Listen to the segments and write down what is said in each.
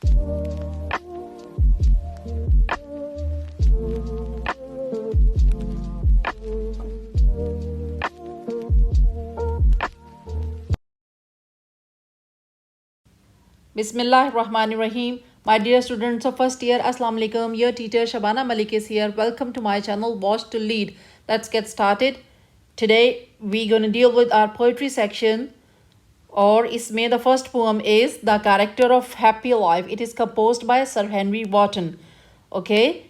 Bismillahirrahmanirrahim. My dear students of first year, Assalamu alaikum. Your teacher Shabana Malik is here. Welcome to my channel, Watch to Lead. Let's get started. Today, we're going to deal with our poetry section. Or isme the first poem is The Character of Happy Life. It is composed by Sir Henry Wotton. Okay.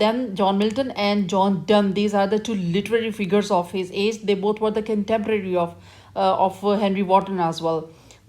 Then John Milton and John Donne, these are the two literary figures of his age. They both were the contemporary of Henry Wotton as well.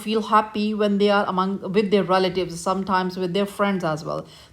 feel happy when they are with their relatives, sometimes with their friends as well.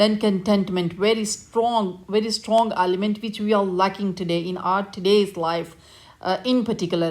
then contentment, very strong element which we are lacking today in our today's life. In particular,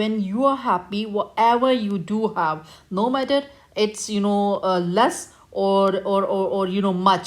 when you are happy whatever you do have, no matter it's less or much.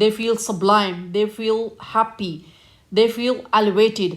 they feel sublime, they feel happy, they feel elevated.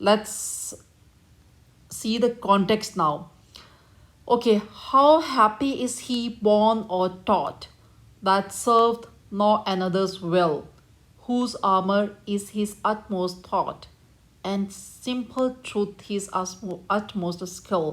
let's see the context now. Okay, how happy is he born or taught that served nor another's will, whose armor is his utmost thought, and simple truth his utmost skill.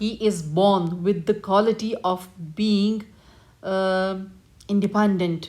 he is born with the quality of being independent.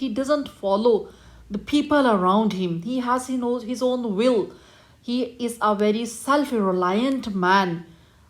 he doesn't follow the people around him, he has his own will, he is a very self reliant man.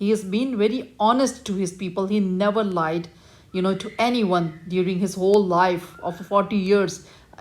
he has been very honest to his people. He never lied, to anyone during his whole life of 40 years.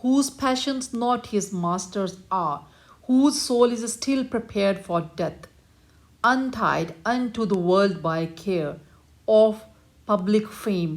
whose passions not his masters are, whose soul is still prepared for death, untied unto the world by care of public fame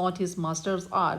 not his masters are,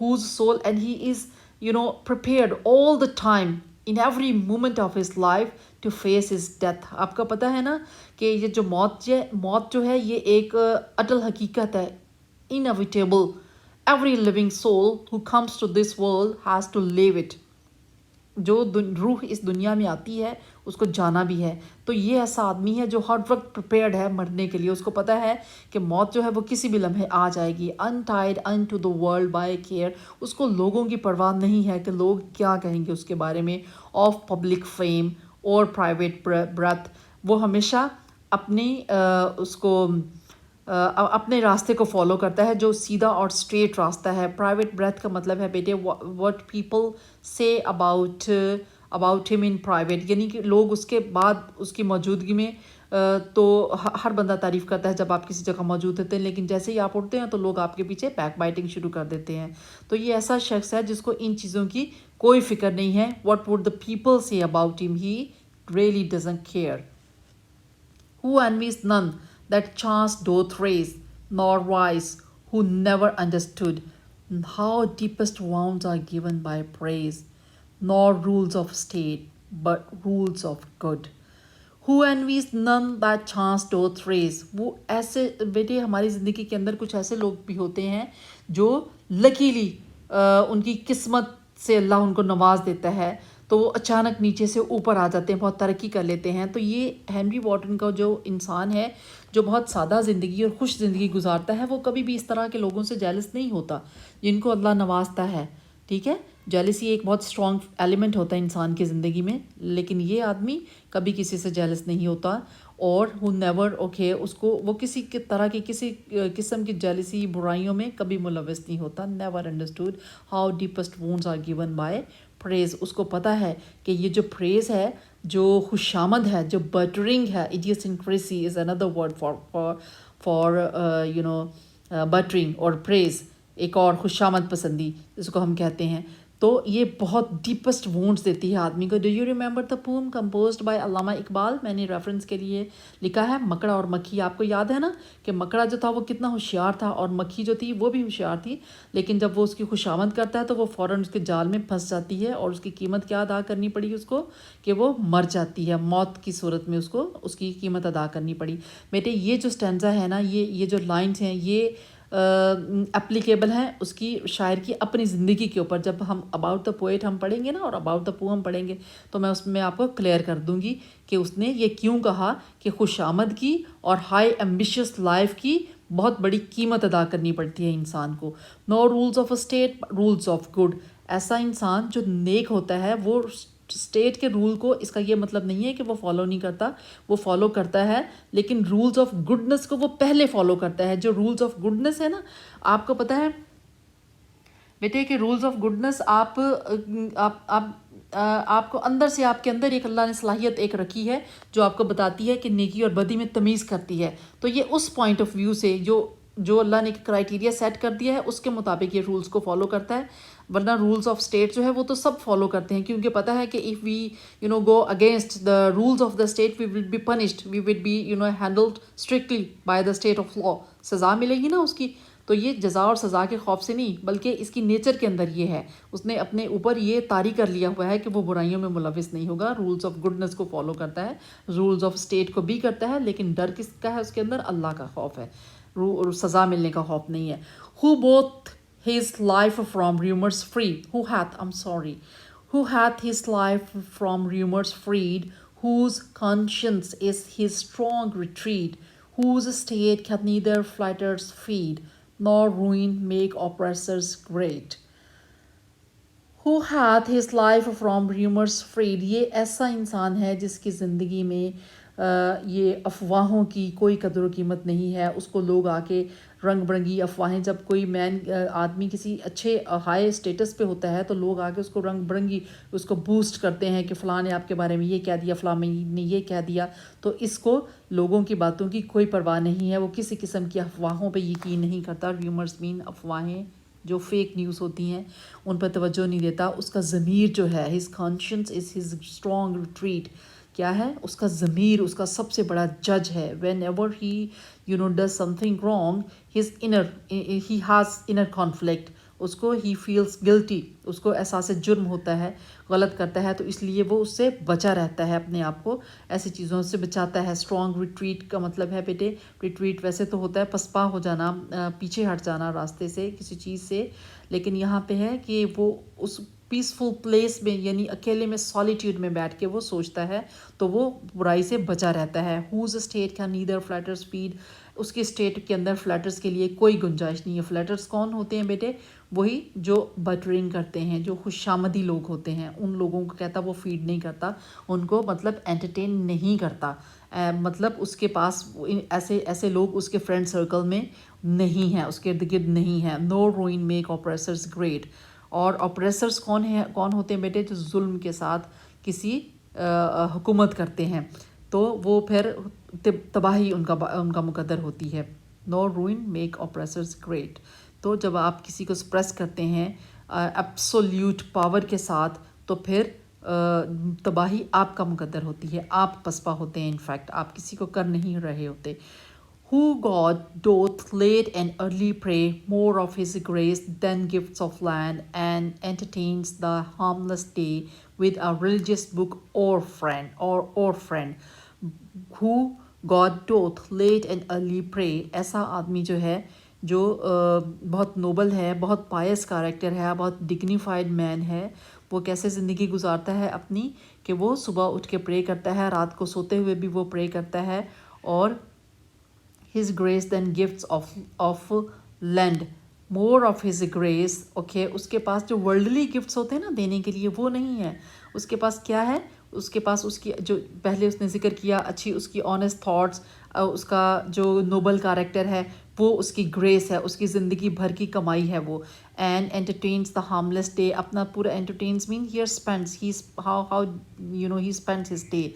whose soul and he is prepared all the time in every moment of his life to face his death. آپ کا پتہ ہے نا کہ یہ جو موت جو ہے یہ ایک اٹل حقیقت ہے, inevitable. Every living soul who comes to this world has to live it. جو روح اس دنیا میں آتی ہے اس کو جانا بھی ہے. تو یہ ایسا آدمی ہے جو ہر وقت پریپیئرڈ ہے مرنے کے لیے. اس کو پتہ ہے کہ موت جو ہے وہ کسی بھی لمحے آ جائے گی. untied unto the world by care. اس کو لوگوں کی پرواہ نہیں ہے کہ لوگ کیا کہیں گے اس کے بارے میں. of public fame اور private breath. وہ ہمیشہ اپنی اس کو اپنے راستے کو فالو کرتا ہے جو سیدھا اور اسٹریٹ راستہ ہے. پرائیویٹ بریتھ کا مطلب ہے بیٹے what people say about him in private, یعنی کہ لوگ اس کے بعد اس کی موجودگی میں تو ہر بندہ تعریف کرتا ہے جب آپ کسی جگہ موجود ہوتے ہیں, لیکن جیسے ہی آپ اٹھتے ہیں تو لوگ آپ کے پیچھے بیک بائٹنگ شروع کر دیتے ہیں. تو یہ ایسا شخص ہے جس کو ان چیزوں کی کوئی فکر نہیں ہے. what would the people say about him, he really doesn't care. Who envies none that chance doth raise, nor wise who never understood how deepest wounds are given by praise, nor rules of state, but rules of good. Who envies none that chance doth raise. وہ ایسے بیٹے ہماری زندگی کے اندر کچھ ایسے لوگ بھی ہوتے ہیں جو لکیلی ان کی قسمت سے اللہ ان کو نواز دیتا ہے تو وہ اچانک نیچے سے اوپر آ جاتے ہیں, بہت ترقی کر لیتے ہیں. تو یہ ہنری وارٹن کا جو انسان ہے جو بہت سادہ زندگی اور خوش زندگی گزارتا ہے, وہ کبھی بھی اس طرح کے لوگوں سے جیلس نہیں ہوتا جن کو اللہ نوازتا ہے. ٹھیک ہے, جیلسی ایک بہت اسٹرانگ ایلیمنٹ ہوتا ہے انسان کی زندگی میں, لیکن یہ آدمی کبھی کسی سے جیلس نہیں ہوتا. اور who never okay اس کو وہ کسی کے طرح کی کسی قسم کی جیلسی برائیوں میں کبھی ملوث نہیں ہوتا. never understood how deepest wounds are given by praise. اس کو پتہ ہے کہ یہ جو praise ہے, جو خوشامد ہے, جو بٹرنگ ہے, idiosyncrasy is another word for بٹرنگ اور praise, ایک اور خوشامد پسندی جس کو ہم کہتے ہیں. تو یہ بہت ڈیپسٹ وونڈس دیتی ہے آدمی کو. Do you remember the پوم composed by علامہ اقبال؟ میں نے ریفرنس کے لیے لکھا ہے مکڑا اور مکھی. آپ کو یاد ہے نا کہ مکڑا جو تھا وہ کتنا ہوشیار تھا اور مکھی جو تھی وہ بھی ہوشیار تھی, لیکن جب وہ اس کی خوشامد کرتا ہے تو وہ فوراً اس کے جال میں پھنس جاتی ہے اور اس کی قیمت کیا ادا کرنی پڑی اس کو کہ وہ مر جاتی ہے. موت کی صورت میں اس کو اس کی قیمت ادا کرنی پڑی. بیٹے یہ جو سٹینزا ہے نا, یہ جو لائنس ہیں یہ اپلیکیبل ہیں اس کی شاعر کی اپنی زندگی کے اوپر. جب ہم اباؤٹ دا پوئٹ ہم پڑھیں گے نا اور اباؤٹ دا پوم پڑھیں گے تو میں اس میں آپ کو کلیئر کر دوں گی کہ اس نے یہ کیوں کہا کہ خوش آمد کی اور ہائی ایمبیشیس لائف کی بہت بڑی قیمت ادا کرنی پڑتی ہے انسان کو. No rules of a state rules of good. ایسا انسان جو نیک ہوتا ہے وہ اسٹیٹ کے رول کو, اس کا یہ مطلب نہیں ہے کہ وہ فالو نہیں کرتا, وہ فالو کرتا ہے, لیکن رولز آف گڈنس کو وہ پہلے فالو کرتا ہے. جو رولز آف گڈنس ہے نا, آپ کو پتہ ہے بیٹے کہ رولز آف گڈنس آپ کو اندر سے, آپ کے اندر ایک اللہ نے صلاحیت ایک رکھی ہے جو آپ کو بتاتی ہے کہ نیکی اور بدی میں تمیز کرتی ہے. تو یہ اس پوائنٹ آف ویو سے جو اللہ نے ایک کرائیٹیریا سیٹ کر دیا ہے اس کے مطابق یہ رولز کو فالو کرتا ہے. ورنہ رولز آف اسٹیٹ جو ہے وہ تو سب فالو کرتے ہیں, کیونکہ پتہ ہے کہ if we go against the rules of the state we will be punished, we will be handled strictly by the state of law. سزا ملے گی نا اس کی. تو یہ جزا اور سزا کے خوف سے نہیں بلکہ اس کی نیچر کے اندر یہ ہے, اس نے اپنے اوپر یہ طاری کر لیا ہوا ہے کہ وہ برائیوں میں ملوث نہیں ہوگا. رولز آف گڈنس کو فالو کرتا ہے, رولز آف اسٹیٹ کو بھی کرتا ہے, لیکن ڈر کس کا ہے اس کے اندر؟ اللہ کا خوف ہے, سزا ملنے کا خوف نہیں ہے. who both his life from rumors free, who hath his life from rumors freed, whose conscience is his strong retreat, whose state can neither flatters feed, nor ruin make oppressors great. who hath his life from rumors freed. یہ ایسا انسان ہے جس کی زندگی میں یہ افواہوں کی کوئی قدر و قیمت نہیں ہے. اس کو لوگ آ کے رنگ برنگی افواہیں, جب کوئی آدمی کسی اچھے ہائی اسٹیٹس پہ ہوتا ہے تو لوگ آ کے اس کو رنگ برنگی اس کو بوسٹ کرتے ہیں کہ فلاں نے آپ کے بارے میں یہ کہہ دیا, فلاں نے یہ کہہ دیا. تو اس کو لوگوں کی باتوں کی کوئی پرواہ نہیں ہے, وہ کسی قسم کی افواہوں پہ یقین نہیں کرتا. ریومرز مین افواہیں جو فیک نیوز ہوتی ہیں ان پر توجہ نہیں دیتا. اس کا ضمیر جو ہے, his conscience is his strong retreat. کیا ہے اس کا ضمیر, اس کا سب سے بڑا جج ہے. whenever he does something wrong, he has inner conflict. اس کو ہی فیلس گلٹی، اس کو احساس جرم ہوتا ہے، غلط کرتا ہے، تو اس لیے وہ اس سے بچا رہتا ہے، اپنے آپ کو ایسی چیزوں سے بچاتا ہے. اسٹرانگ ریٹریٹ کا مطلب ہے بیٹے، ریٹریٹ ویسے تو ہوتا ہے پسپا ہو جانا، پیچھے ہٹ جانا راستے سے کسی چیز سے، لیکن یہاں پہ ہے کہ وہ اس پیسفل پلیس میں یعنی اکیلے میں سالیٹیوڈ میں بیٹھ کے وہ سوچتا ہے تو وہ برائی سے بچا رہتا ہے. Whose state can neither flatter speed, اس کے اسٹیٹ کے اندر فلیٹرز کے لیے کوئی گنجائش نہیں ہے. فلیٹرز کون ہوتے ہیں بیٹے؟ وہی جو بٹرنگ کرتے ہیں، جو خوش آمدی لوگ ہوتے ہیں، ان لوگوں کو کہتا وہ فیڈ نہیں کرتا، ان کو مطلب انٹرٹین نہیں کرتا، مطلب اس کے پاس ایسے لوگ اس کے فرینڈ سرکل میں نہیں ہیں، اس کے ارد گرد نہیں ہیں. نو روئن میک اوپریسرز گریٹ. اور اوپریسرز کون ہوتے ہیں بیٹے؟ جو ظلم کے ساتھ کسی حکومت کرتے ہیں، تو وہ پھر تباہی ان کا مقدر ہوتی ہے. نو روئن میک اوپریسرز گریٹ. تو جب آپ کسی کو سپریس کرتے ہیں ایبسولیوٹ پاور کے ساتھ، تو پھر تباہی آپ کا مقدر ہوتی ہے، آپ پسپا ہوتے ہیں. انفیکٹ آپ کسی کو کر نہیں رہے ہوتے. Who God doth late and early pray more of his grace than gifts of land, and entertains the harmless day with a religious book or friend. Who God doth late and early pray. ایسا آدمی جو ہے، جو بہت Nobel ہے، بہت پائس character ہے، بہت ڈگنیفائڈ مین ہے، وہ کیسے زندگی گزارتا ہے اپنی، کہ وہ صبح اٹھ کے پرے کرتا ہے، رات کو سوتے ہوئے بھی وہ پرے کرتا ہے. اور his grace than gifts of lend, more of his grace. Okay, اس کے پاس جو ورلڈلی گفٹس ہوتے ہیں نا دینے کے لیے، وہ نہیں ہے. اس کے پاس کیا ہے؟ اس کے پاس اس کی جو پہلے اس نے ذکر کیا، اچھی اس کی آنیسٹ تھاٹس، اس کا جو نوبل کریکٹر ہے، وہ اس کی گریس ہے، اس کی زندگی بھر کی کمائی ہے وہ. And entertains the harmless day. اپنا پورا entertains man here spends, how he spends his day.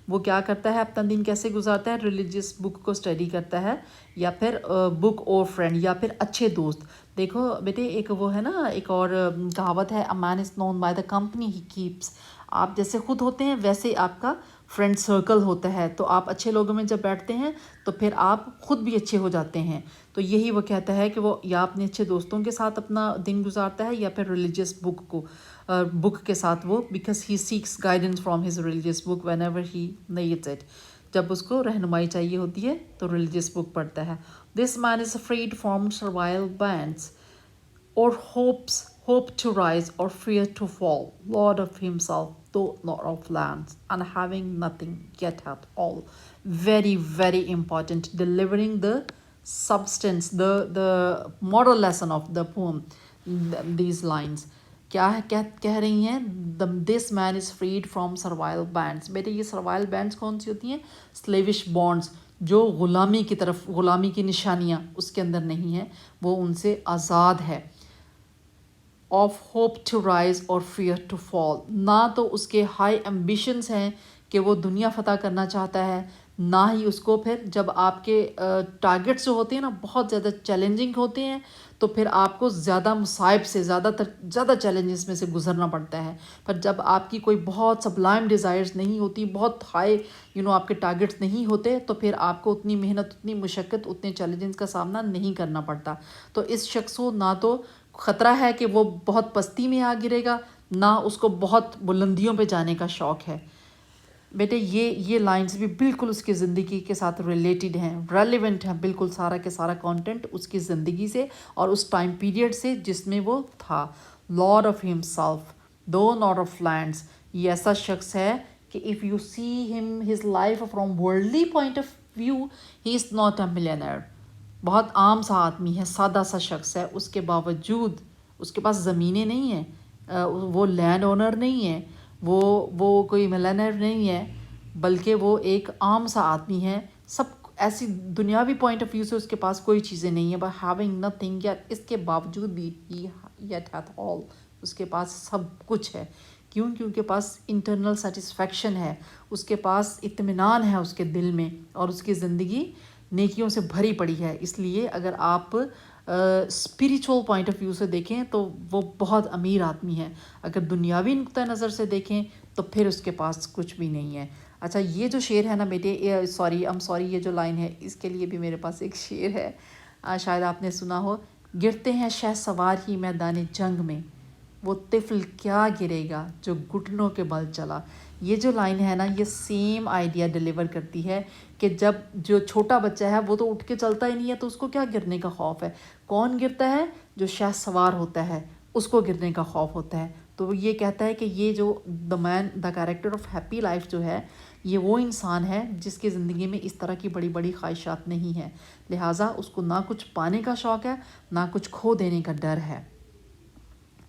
وہ کیا کرتا ہے، اپنا دن کیسے گزارتا ہے؟ ریلیجیس بک کو اسٹڈی کرتا ہے، یا پھر بک اور فرینڈ، یا پھر اچھے دوست. دیکھو بیٹے، ایک وہ ہے نا، ایک اور کہاوت ہے، a man is known by the company he keeps. آپ جیسے خود ہوتے ہیں ویسے آپ کا فرینڈ سرکل ہوتا ہے. تو آپ اچھے لوگوں میں جب بیٹھتے ہیں تو پھر آپ خود بھی اچھے ہو جاتے ہیں. تو یہی وہ کہتا ہے کہ وہ یا اپنے اچھے دوستوں کے ساتھ اپنا دن گزارتا ہے، یا پھر ریلیجیس بک کے ساتھ وہ، because he seeks guidance from his religious book whenever he needs it. جب اس کو رہنمائی چاہیے ہوتی ہے تو ریلیجیس بک پڑھتا ہے. This man is afraid from survival bands or hope to rise or fear to fall, Lord of himself, though not of lands, and having nothing yet hath all. Very, very important. Delivering the substance, the moral lesson of the poem, these lines. کیا کہہ رہی ہیں؟ دس man is freed from survival bands. بیٹے یہ سروائل bands کون سی ہوتی ہیں؟ سلیوش bonds, جو غلامی کی طرف، غلامی کی نشانیاں اس کے اندر نہیں ہیں، وہ ان سے آزاد ہے. آف ہوپ ٹو رائز اور فیئر ٹو فال. نہ تو اس کے ہائی ایمبیشنس ہیں کہ وہ دنیا فتح کرنا چاہتا ہے، نہ ہی اس کو پھر جب آپ کے ٹارگٹس جو ہوتے ہیں نا بہت زیادہ چیلنجنگ ہوتے ہیں، تو پھر آپ کو زیادہ مصائب سے، زیادہ چیلنجز میں سے گزرنا پڑتا ہے. پر جب آپ کی کوئی بہت سبلائم ڈیزائرز نہیں ہوتی، بہت ہائی آپ کے ٹارگٹس نہیں ہوتے، تو پھر آپ کو اتنی محنت، اتنی مشقت، اتنے چیلنجز کا سامنا نہیں کرنا پڑتا. تو اس شخص کو نہ تو خطرہ ہے کہ وہ بہت پستی میں آ گرے گا، نہ اس کو بہت بلندیوں پہ جانے کا شوق ہے. بیٹے یہ لائنز بھی بالکل اس کی زندگی کے ساتھ ریلیٹڈ ہیں، ریلیونٹ ہیں، بالکل سارا کے سارا کانٹینٹ اس کی زندگی سے اور اس ٹائم پیریڈ سے جس میں وہ تھا. Lord of himself though not of lands. یہ ایسا شخص ہے کہ if you see him his life from worldly point of view, he is not a millionaire. بہت عام سا آدمی ہے، سادہ سا شخص ہے، اس کے باوجود اس کے پاس زمینیں نہیں ہیں، وہ لینڈ اونر نہیں ہے، وہ کوئی ملینئر نہیں ہے، بلکہ وہ ایک عام سا آدمی ہے. سب ایسی دنیاوی پوائنٹ آف ویو سے اس کے پاس کوئی چیزیں نہیں ہیں، بٹ ہیونگ نتھنگ، یا اس کے باوجود بھی یٹ ہیتھ آل، اس کے پاس سب کچھ ہے. کیوں؟ کیونکہ پاس انٹرنل سیٹسفیکشن ہے، اس کے پاس اطمینان ہے اس کے دل میں، اور اس کی زندگی نیکیوں سے بھری پڑی ہے. اس لیے اگر آپ اسپریچول پوائنٹ آف ویو سے دیکھیں تو وہ بہت امیر آدمی ہے. اگر دنیاوی نقطہ نظر سے دیکھیں تو پھر اس کے پاس کچھ بھی نہیں ہے. اچھا، یہ جو شعر ہے نا بیٹے، سوری یہ جو لائن ہے، اس کے لیے بھی میرے پاس ایک شعر ہے، شاید آپ نے سنا ہو. گرتے ہیں شہ سوار ہی میدان جنگ میں، وہ طفل کیا گرے گا جو گھٹنوں کے بل چلا. یہ جو لائن ہے نا، یہ سیم آئیڈیا ڈیلیور کرتی ہے کہ جب جو چھوٹا بچہ ہے وہ تو اٹھ کے چلتا ہی نہیں ہے، تو اس کو کیا گرنے کا خوف ہے. کون گرتا ہے؟ جو شہ سوار ہوتا ہے، اس کو گرنے کا خوف ہوتا ہے. تو وہ یہ کہتا ہے کہ یہ جو the character of happy life جو ہے، یہ وہ انسان ہے جس کی زندگی میں اس طرح کی بڑی بڑی خواہشات نہیں ہیں، لہٰذا اس کو نہ کچھ پانے کا شوق ہے، نہ کچھ کھو دینے کا ڈر ہے.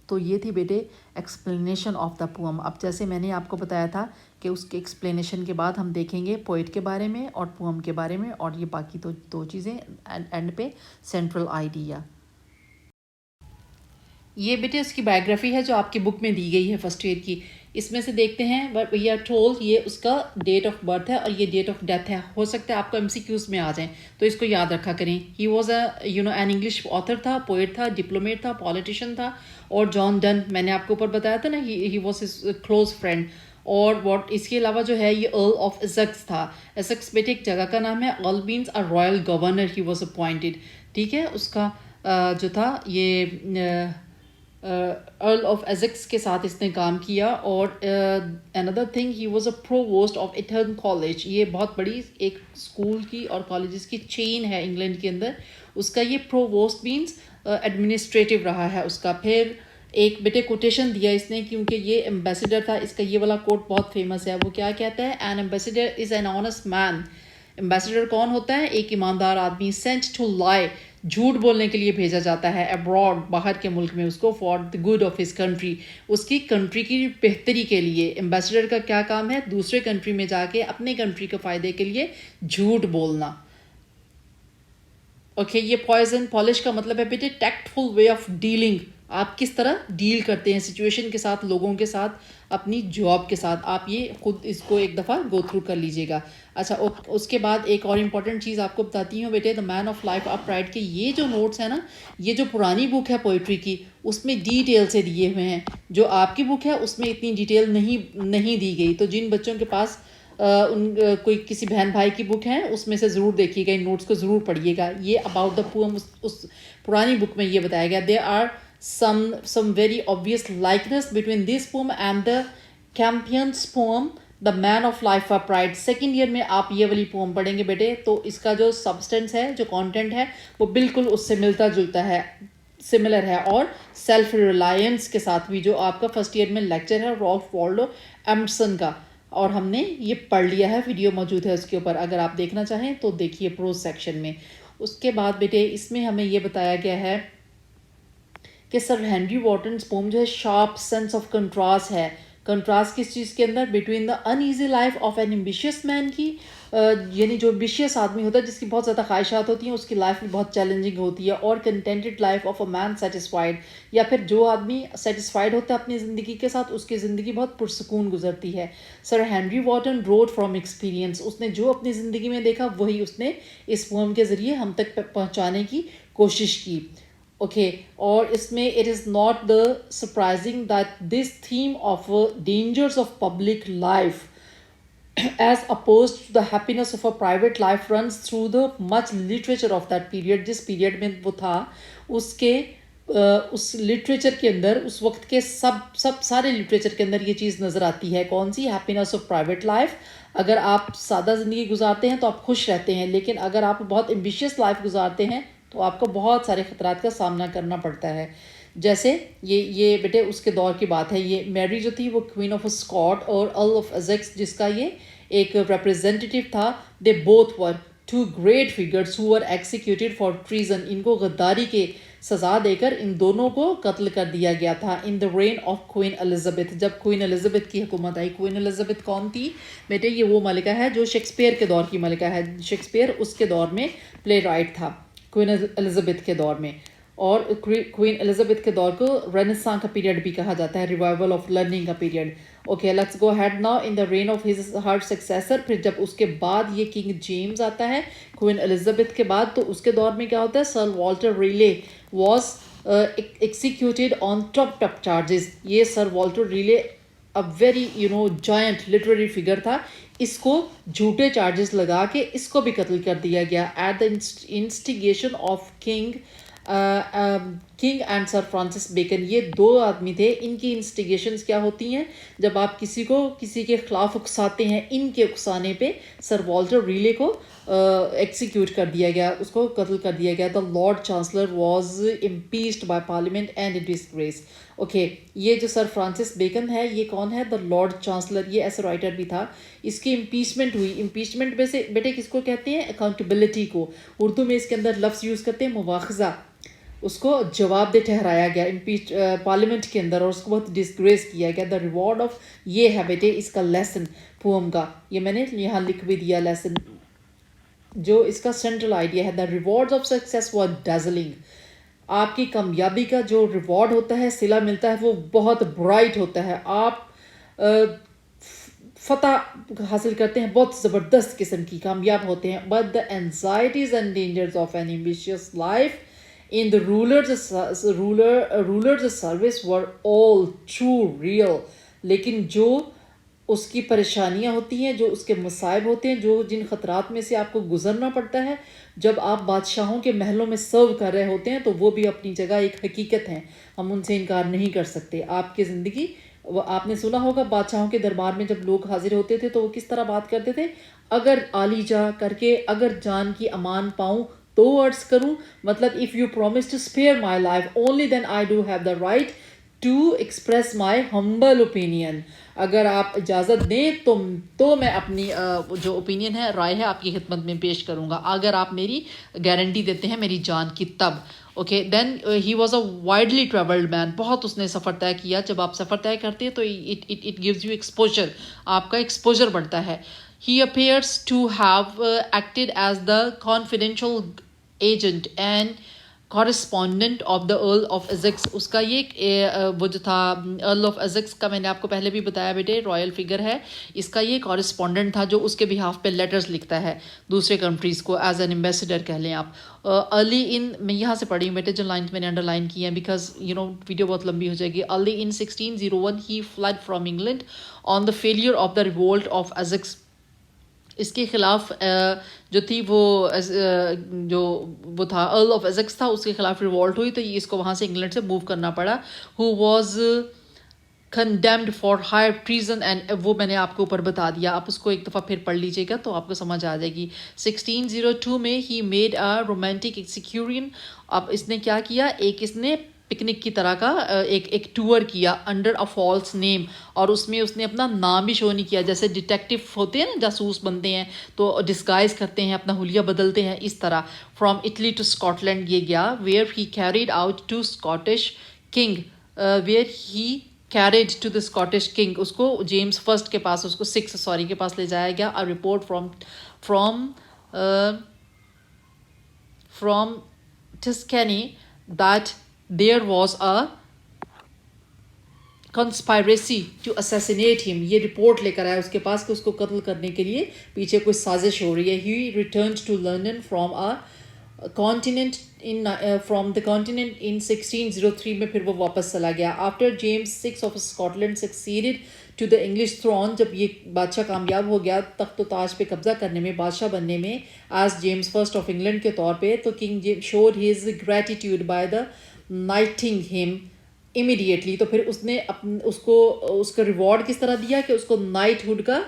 تو یہ تھی بیٹے ایکسپلینیشن آف دا پوم. اب جیسے میں نے آپ کو بتایا تھا کہ اس کے ایکسپلینیشن کے بعد ہم دیکھیں گے پوئٹ کے بارے میں اور پوم کے بارے میں، اور یہ باقی تو دو چیزیں اینڈ پہ سینٹرل آئیڈیا. یہ بیٹے اس کی بایوگرافی ہے جو آپ کی بک میں دی گئی ہے فرسٹ ایئر کی. اس میں سے دیکھتے ہیں وی آر ٹولڈ، یہ اس کا ڈیٹ آف برتھ ہے اور یہ ڈیٹ آف ڈیتھ ہے. ہو سکتا ہے آپ کو ایم سی کیوز میں آ جائیں تو اس کو یاد رکھا کریں. He was an English author تھا، پوئٹ تھا، ڈپلومیٹ تھا، پالیٹیشین تھا. اور جان ڈن میں نے آپ کو اوپر بتایا تھا نا، he was his close friend. اور اس کے علاوہ جو ہے یہ ارل آف ایسیکس تھا. ایسیکس بیٹے ایک جگہ کا نام ہے. Earl means a royal governor he was appointed. ٹھیک ہے، اس کا جو تھا یہ ارل آف ایزیکس کے ساتھ اس نے کام کیا. اور اندر thing, he was a provost of Eton college. یہ بہت بڑی ایک اسکول کی اور کالجز کی چین ہے انگلینڈ کے اندر. اس کا یہ پروووسٹ مینس ایڈمنسٹریٹو رہا ہے اس کا. پھر ایک بیٹے کوٹیشن دیا اس نے، کیونکہ یہ ایمبیسیڈر تھا. اس کا یہ والا کوٹ بہت فیمس ہے. وہ کیا کہتا ہے؟ An ambassador is an honest man. Ambassador کون ہوتا ہے؟ ایک ایماندار آدمی. سینٹ ٹو لائی، جھوٹ بولنے کے لیے بھیجا جاتا ہے. ابراڈ، باہر کے ملک میں، اس کو for the good of his country, اس کی کنٹری کی بہتری کے لیے. ایمبیسیڈر کا کیا کام ہے؟ دوسرے کنٹری میں جا کے اپنے کنٹری کے فائدے کے لیے جھوٹ بولنا. اوکے، یہ پوائزن پالش کا مطلب ہے بیٹے ٹیکٹفل وے آف ڈیلنگ. آپ کس طرح ڈیل کرتے ہیں سچویشن کے ساتھ، لوگوں کے ساتھ، اپنی جاب کے ساتھ. آپ یہ خود اس کو ایک دفعہ گو تھرو کر لیجیے گا. اچھا، اس کے بعد ایک اور امپورٹنٹ چیز آپ کو بتاتی ہوں بیٹے، دا مین آف لائف آف پرائڈ کے یہ جو نوٹس ہیں نا، یہ جو پرانی بک ہے پوئٹری کی، اس میں ڈیٹیل سے دیے ہوئے ہیں. جو آپ کی بک ہے اس میں اتنی ڈیٹیل نہیں دی گئی. تو جن بچوں کے پاس کوئی کسی بہن بھائی کی بک ہے، اس میں سے ضرور دیکھیے گا، ان نوٹس کو ضرور پڑھیے گا. یہ اباؤٹ دا پوم اس پرانی بک میں یہ بتایا گیا. There are some very obvious likeness between this poem and the Campion's poem The Man of Life for Pride. Second year میں آپ یہ والی پوم پڑھیں گے بیٹے تو اس کا جو سبسٹینس ہے، جو کانٹینٹ ہے، وہ بالکل اس سے ملتا جلتا ہے، سملر ہے. اور سیلف ریلائنس کے ساتھ بھی، جو آپ کا فرسٹ ایئر میں لیکچر ہے رالف والڈو ایمرسن کا، اور ہم نے یہ پڑھ لیا ہے، ویڈیو موجود ہے اس کے اوپر، اگر آپ دیکھنا چاہیں تو دیکھیے پروز سیکشن میں. اس کے بعد بیٹے اس میں ہمیں یہ بتایا گیا ہے کہ سر ہینری وارٹنس پوم جو ہے شارپ سینس آف کنٹراسٹ ہے. کنٹراسٹ کس چیز کے اندر؟ Between the uneasy life of an ambitious man کی، یعنی جو ایمبیشیس آدمی ہوتا ہے، جس کی بہت زیادہ خواہشات ہوتی ہیں، اس کی لائف بھی بہت چیلنجنگ ہوتی ہے. اور contented life of a man satisfied, یا پھر جو آدمی سیٹسفائڈ ہوتا ہے اپنی زندگی کے ساتھ، اس کی زندگی بہت پرسکون گزرتی ہے. سر Henry Wharton route from experience. اس نے جو اپنی زندگی میں دیکھا وہی اس نے اس پوم کے ذریعے ہم تک پہنچانے کی کوشش کی. اوکے، اور اس میں it is not the surprising that this theme of dangerous of public life as oppose to the happiness of a private life runs through the much literature of that period. جس period میں وہ تھا اس کے اس literature کے اندر، اس وقت کے سب سارے literature کے اندر یہ چیز نظر آتی ہے. کون سی؟ Happiness of private life. اگر آپ سادہ زندگی گزارتے ہیں تو آپ خوش رہتے ہیں، لیکن اگر آپ بہت ایمبیشیس لائف گزارتے ہیں تو آپ کو بہت سارے خطرات کا سامنا کرنا پڑتا ہے. جیسے یہ بیٹے اس کے دور کی بات ہے. یہ میری جو تھی وہ کوئین آف اسکاٹ اور ارل آف ایزیکس جس کا یہ ایک ریپرزینٹیو تھا، they both were two great figures who were executed for treason. ان کو غداری کے سزا دے کر ان دونوں کو قتل کر دیا گیا تھا ان the reign of queen Elizabeth. جب کوئین الزبتھ کی حکومت آئی. کوئین الزبتھ کون تھی بیٹے؟ یہ وہ ملکہ ہے جو شیکسپیئر کے دور کی ملکہ ہے. شیکسپیئر اس کے دور میں پلے رائٹ تھا، کوئین الزبتھ کے دور میں. اور کوئین الزبتھ کے دور کو رینیساں کا پیریڈ بھی کہا جاتا ہے، ریوائول آف لرننگ کا period. Okay, let's go ahead now in the reign of her successor. پھر جب اس کے بعد یہ کنگ جیمز آتا ہے کوئین الزبتھ کے بعد، تو اس کے دور میں کیا ہوتا ہے؟ Sir Walter Raleigh was executed on tip charges. یہ sir Walter Raleigh a very giant literary figure تھا. اس کو جھوٹے چارجز لگا کے اس کو بھی قتل کر دیا گیا at the instigation of king king and sir Francis Bacon, یہ دو آدمی تھے. ان کی انسٹیگیشنز کیا ہوتی ہیں؟ جب آپ کسی کو کسی کے خلاف اکساتے ہیں، ان کے اکسانے پہ سر والٹر ریلے کو ایکسیکیوٹ کر دیا گیا، اس کو قتل کر دیا گیا. The lord chancellor was impeached by parliament and disgrace. Okay, یہ جو سر فرانسس بیکن ہے یہ کون ہے؟ The lord chancellor. یہ ایسے رائٹر بھی تھا. اس کی امپیچمنٹ ہوئی. امپیچمنٹ میں سے بیٹے کس کو کہتے ہیں؟ اکاؤنٹیبلٹی کو. اردو میں اس کے اندر لفظ یوز کرتے ہیں مواخذہ. اس کو جواب دہ ٹھہرایا گیا پارلیمنٹ کے اندر، اور اس کو بہت ڈسگریس کیا گیا. دا ریوارڈ آف، یہ ہے بیٹے اس کا لیسن پوم کا. یہ میں نے یہاں لکھ بھی دیا لیسن، جو اس کا سینٹرل آئیڈیا ہے. The reward of success was dazzling. آپ کی کامیابی کا جو ریوارڈ ہوتا ہے، صلہ ملتا ہے، وہ بہت برائٹ ہوتا ہے. آپ فتح حاصل کرتے ہیں، بہت زبردست قسم کی کامیاب ہوتے ہیں. But the anxieties and dangers of an ambitious life in the ruler's service were all true real. لیکن جو اس کی پریشانیاں ہوتی ہیں، جو اس کے مصائب ہوتے ہیں، جن خطرات میں سے آپ کو گزرنا پڑتا ہے جب آپ بادشاہوں کے محلوں میں سرو کر رہے ہوتے ہیں، تو وہ بھی اپنی جگہ ایک حقیقت ہیں، ہم ان سے انکار نہیں کر سکتے. آپ کی زندگی، آپ نے سنا ہوگا بادشاہوں کے دربار میں جب لوگ حاضر ہوتے تھے تو وہ کس طرح بات کرتے تھے؟ اگر عالی جا کر کے اگر جان کی امان پاؤں تو عرض کروں، مطلب if you promise to spare my life only then I do have the right to express my humble opinion. اگر آپ اجازت دیں تو میں اپنی جو اوپینین ہے، رائے ہے، آپ کی خدمت میں پیش کروں گا، اگر آپ میری گارنٹی دیتے ہیں میری جان کی تب. Okay, then he was a widely travelled man. بہت اس نے سفر طے کیا. جب آپ سفر طے کرتے ہیں تو اٹ گیوز یو ایکسپوجر، آپ کا ایکسپوجر بڑھتا ہے. He appears to have acted as the confidential agent and correspondent of the Earl of Essex. اس کا یہ وہ جو تھا Earl of Essex کا، میں نے آپ کو پہلے بھی بتایا بیٹے، رائل فگر ہے. اس کا یہ کورسپونڈنٹ تھا جو اس کے بہاف پہ لیٹرز لکھتا ہے دوسرے کنٹریز کو، ایز این ایمبیسڈر کہہ لیں آپ. ارلی ان، میں یہاں سے پڑھی ہوں بیٹے جو لائنس میں نے انڈر لائن کی ہیں، بیکاز ویڈیو بہت لمبی ہو جائے گی. Early in 1601 he fled from England on the failure of the revolt of Essex. اس کے خلاف جو تھی وہ تھا ارل آف ایزیکس تھا، اس کے خلاف ریوولٹ ہوئی تو اس کو وہاں سے انگلینڈ سے موو کرنا پڑا. Who was condemned for high treason and, وہ میں نے آپ کو اوپر بتا دیا، آپ اس کو ایک دفعہ پھر پڑھ لیجیے گا تو آپ کو سمجھ آ جائے گی. 1602 میں ہی میڈ اے رومانٹک ایکسیکیورین. اب اس نے کیا کیا؟ اس نے پکنک کی طرح کا ایک ٹور کیا انڈر اے فالس نیم، اور اس میں اس نے اپنا نام بھی شو نہیں کیا. جیسے ڈیٹیکٹیو ہوتے ہیں نا، جاسوس بنتے ہیں تو ڈسگائز کرتے ہیں، اپنا حلیہ بدلتے ہیں، اس طرح. From Italy to Scotland یہ گیا. Where he carried out to Scottish king, carried to the Scottish king. اس کو جیمز فرسٹ کے پاس، اس کو کے پاس لے جایا گیا. اور report from Tuscany that there was a conspiracy to assassinate him. یہ رپورٹ لے کر آیا اس کے پاس کہ اس کو قتل کرنے کے لیے پیچھے کوئی سازش ہو رہی ہے. he returned to London from the continent in 1603 میں پھر وہ واپس چلا گیا. after James VI of Scotland succeeded to the English throne، جب یہ بادشاہ کامیاب ہو گیا تخت و تاج پہ قبضہ کرنے میں، بادشاہ بننے میں، as James I of England کے طور پہ، تو king showed his gratitude by the knighting him immediately. تو پھر اس نے اس کا ریوارڈ کس طرح دیا کہ اس کو نائٹ ہوڈ کا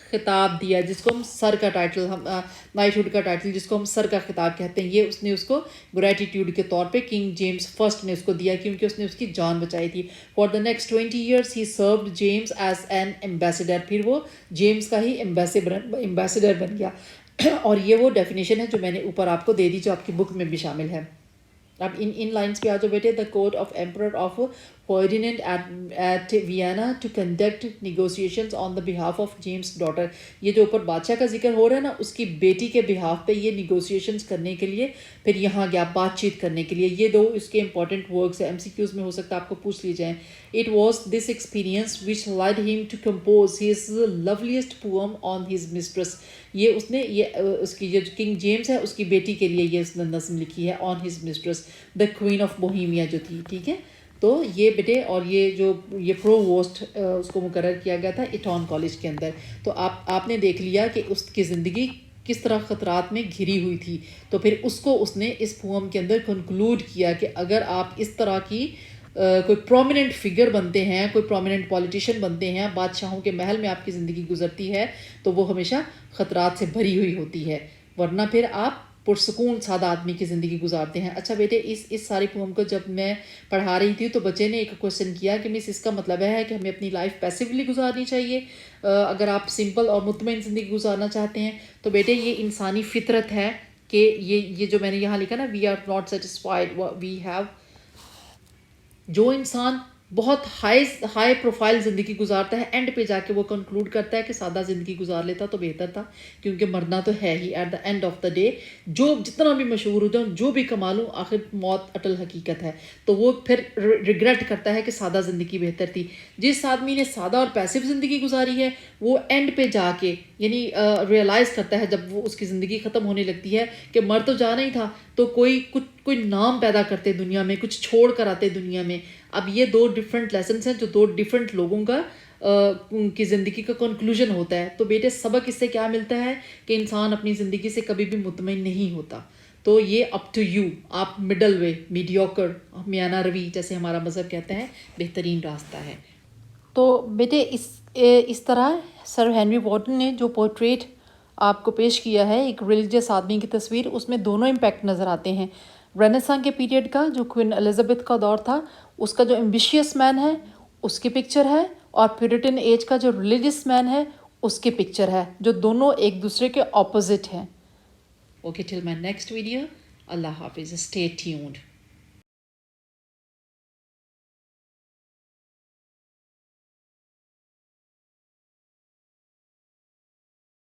خطاب دیا، جس کو ہم سر کا ٹائٹل، نائٹ ہوڈ کا ٹائٹل جس کو ہم سر کا خطاب کہتے ہیں، یہ اس نے اس کو گریٹیٹیوڈ کے طور پہ کنگ جیمز فرسٹ نے اس کو دیا، کیونکہ اس نے اس کی جان بچائی تھی. For the next 20 years he served James as an ambassador. پھر وہ جیمز کا ہی ایمبیسڈر بن گیا. اور یہ وہ ڈیفینیشن ہے جو میں نے اوپر آپ کو دے دی، جو آپ کی بک میں بھی شامل ہے. اب ان لائنس پہ آ جاؤ بیٹے. The court of emperor of Ferdinand at Vienna to conduct negotiations on the behalf of James daughter. یہ جو اوپر بادشاہ کا ذکر ہو رہا ہے نا، اس کی بیٹی کے بہاف پہ یہ نیگوسیشنز کرنے کے لیے پھر یہاں گیا، بات چیت کرنے کے لیے. یہ دو اس کے امپورٹنٹ ورکس ہیں، ایم سی کیوز میں ہو سکتا ہے آپ کو پوچھ لی جائیں. It was this experience which led him to compose his loveliest poem on his mistress. یہ اس نے اس کی جو کنگ جیمز ہے اس کی بیٹی کے لیے یہ اس نے نظم لکھی ہے، آن his mistress the queen of Bohemia جو تھی. ٹھیک ہے، تو یہ بیٹے، اور یہ پروووسٹ اس کو مقرر کیا گیا تھا ایٹون کالج کے اندر. تو آپ نے دیکھ لیا کہ اس کی زندگی کس طرح خطرات میں گھری ہوئی تھی. تو پھر اس کو اس نے اس پوم کے اندر کنکلوڈ کیا کہ اگر آپ اس طرح کی کوئی پرومیننٹ فگر بنتے ہیں, کوئی پرومیننٹ پولیٹیشین بنتے ہیں, بادشاہوں کے محل میں آپ کی زندگی گزرتی ہے, تو وہ ہمیشہ خطرات سے بھری ہوئی ہوتی ہے, ورنہ پھر آپ پرسکون سادہ آدمی کی زندگی گزارتے ہیں. اچھا بیٹے, اس ساری پوم کو جب میں پڑھا رہی تھی تو بچے نے ایک کویشچن کیا کہ مس اس کا مطلب ہے کہ ہمیں اپنی لائف پیسیولی گزارنی چاہیے اگر آپ سمپل اور مطمئن زندگی گزارنا چاہتے ہیں؟ تو بیٹے یہ انسانی فطرت ہے کہ یہ جو میں نے یہاں لکھا نا, we are not satisfied we have. جو انسان بہت ہائی پروفائل زندگی گزارتا ہے, اینڈ پہ جا کے وہ کنکلوڈ کرتا ہے کہ سادہ زندگی گزار لیتا تو بہتر تھا, کیونکہ مرنا تو ہے ہی at the end of the day. جو جتنا بھی مشہور ہو جاؤں, جو بھی کما لوں, آخر موت اٹل حقیقت ہے. تو وہ پھر ریگریٹ کرتا ہے کہ سادہ زندگی بہتر تھی. جس آدمی نے سادہ اور پیسو زندگی گزاری ہے وہ اینڈ پہ جا کے یعنی ریئلائز کرتا ہے جب وہ اس کی زندگی ختم ہونے لگتی ہے کہ مر تو جانا ہی تھا, تو کوئی نام پیدا کرتے دنیا میں, کچھ چھوڑ کر آتے دنیا میں. اب یہ دو ڈفرینٹ لیسنس ہیں جو دو ڈفرینٹ لوگوں کا کی زندگی کا کنکلوژن ہوتا ہے. تو بیٹے سبق اس سے کیا ملتا ہے کہ انسان اپنی زندگی سے کبھی بھی مطمئن نہیں ہوتا. تو یہ اپ ٹو یو, آپ مڈل وے, میڈیوکر, میانہ روی جیسے ہمارا مذہب کہتا ہے, بہترین راستہ ہے. تو بیٹے اس طرح سر ہینری وارٹن نے جو پورٹریٹ آپ کو پیش کیا ہے ایک ریلیجیس آدمی کی تصویر, اس میں دونوں امپیکٹ نظر آتے ہیں. رینیساں کے پیریڈ کا جو کوئن الزبتھ کا دور تھا, اس کا جو ایمبیشیس مین ہے اس کی پکچر ہے, اور پیورٹن ایج کا جو ریلیجیس مین ہے اس کی پکچر ہے, جو دونوں ایک دوسرے کے اپوزٹ ہیں. Okay, till my next video. اللہ حافظ. Stay tuned.